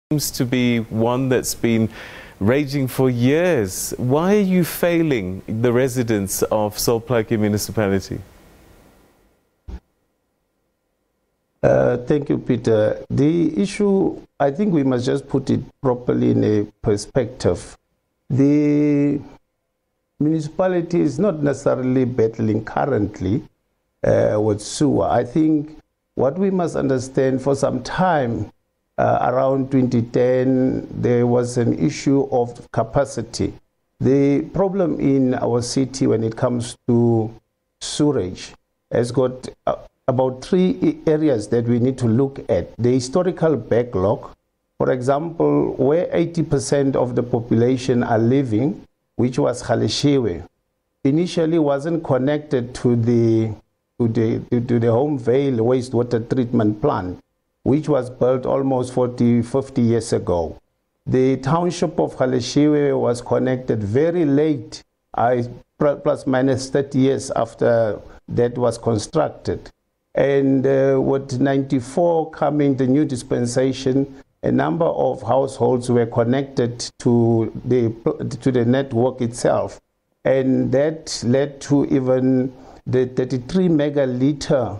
seems to be one that's been raging for years. Why are you failing the residents of Sol Plaatje Municipality? Thank you, Peter. The issue, I think we must just put it properly in a perspective. The municipality is not necessarily battling currently with sewer. I think what we must understand, for some time, around 2010, there was an issue of capacity. The problem in our city when it comes to sewage has got about three areas that we need to look at. The historical backlog, for example, where 80% of the population are living, which was Galeshewe, initially wasn't connected to the Home Vale wastewater treatment plant, which was built almost 50 years ago. The township of Galeshewe was connected very late, plus minus 30 years after that was constructed. And with 94 coming, the new dispensation, a number of households were connected to the network itself. And that led to even the 33 megaliter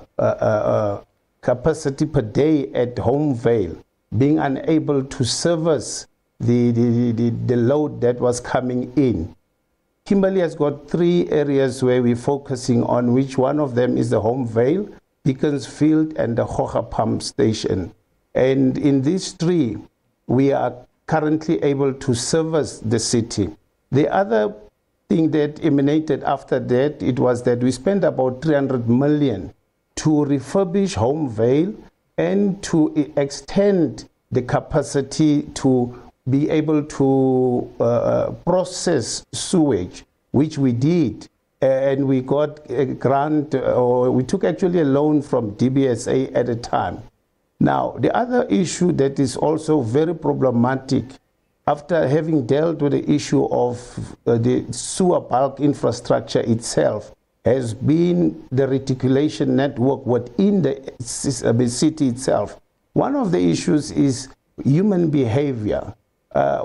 capacity per day at Home Vale being unable to service the load that was coming in. Kimberley has got three areas where we're focusing on, which one of them is the Home Vale, Beaconsfield, and the Hoga Pump Station. And in these three, we are currently able to service the city. The other thing that emanated after that, it was that we spent about 300 million to refurbish Home Vale and to extend the capacity to be able to process sewage, which we did. And we got a grant, or we took actually a loan from DBSA at the time. Now, the other issue that is also very problematic, after having dealt with the issue of the sewer bulk infrastructure itself, has been the reticulation network within the city itself. One of the issues is human behavior.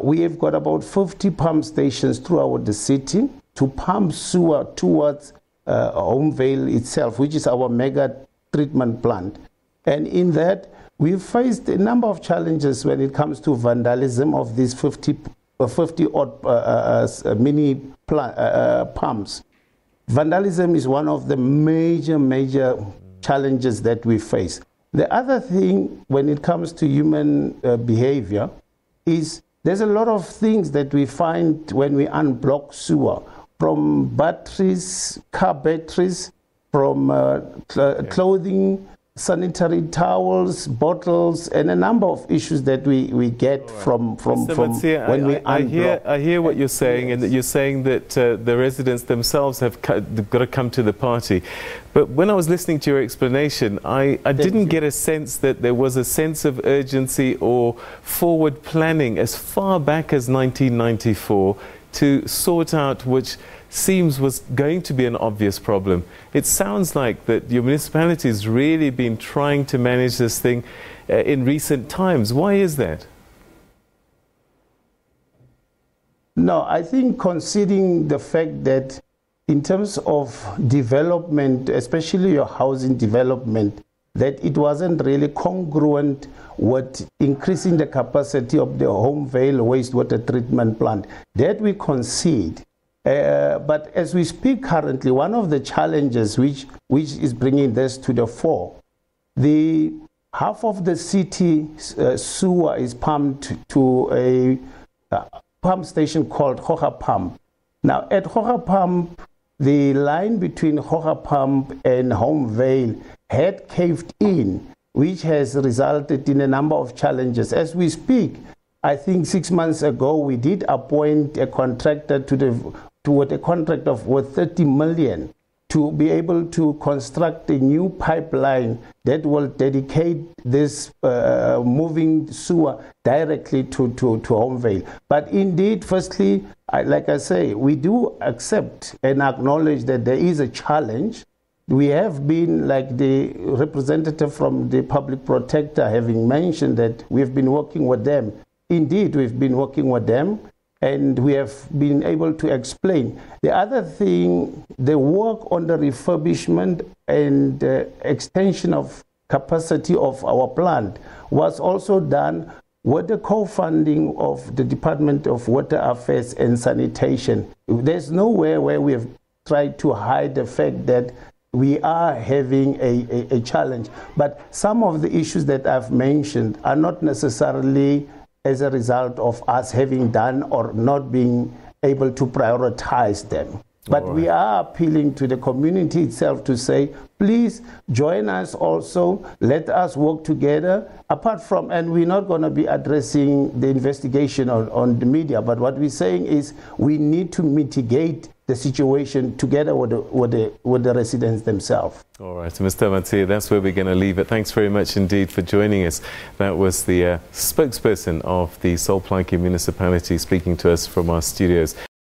We have got about 50 pump stations throughout the city to pump sewer towards Home Vale itself, which is our mega treatment plant. And in that, we've faced a number of challenges when it comes to vandalism of these 50 odd mini pumps. Vandalism is one of the major challenges that we face. The other thing when it comes to human behavior is there's a lot of things that we find when we unblock sewer, from batteries, car batteries, from clothing, sanitary towels, bottles, and a number of issues that we get from Matsie, when we unblock. I hear what you're saying, and that you're saying that the residents themselves have got to come to the party. But when I was listening to your explanation, I didn't get a sense that there was a sense of urgency or forward planning as far back as 1994 to sort out which seems was going to be an obvious problem. It sounds like that your municipality has really been trying to manage this thing in recent times. Why is that? No, I think considering the fact that in terms of development, especially your housing development, that it wasn't really congruent with increasing the capacity of the Home Vale wastewater treatment plant. That we concede. But as we speak currently, one of the challenges which is bringing this to the fore, the half of the city sewer is pumped to a pump station called Hoga Pump. Now at Hoga Pump, the line between Hoga Pump and Home Vale had caved in, which has resulted in a number of challenges. As we speak, I think 6 months ago, we did appoint a contractor to a contract of worth 30 million to be able to construct a new pipeline that will dedicate this moving sewer directly to Home Vale. But indeed, firstly, like I say, we do accept and acknowledge that there is a challenge. We have been, like the representative from the public protector having mentioned, that we have been working with them indeed, we've been working with them, and we have been able to explain. The other thing, the work on the refurbishment and extension of capacity of our plant was also done with the co-funding of the Department of Water Affairs and Sanitation. There's nowhere where we have tried to hide the fact that we are having a challenge. But some of the issues that I've mentioned are not necessarily as a result of us having done or not being able to prioritize them. But we are appealing to the community itself to say, please join us also, let us work together. Apart from, and we're not going to be addressing the investigation on the media, but what we're saying is we need to mitigate the situation together with the residents themselves. All right, so Mr. Matsie, that's where we're going to leave it. Thanks very much indeed for joining us. That was the spokesperson of the Sol Plaatje Municipality speaking to us from our studios.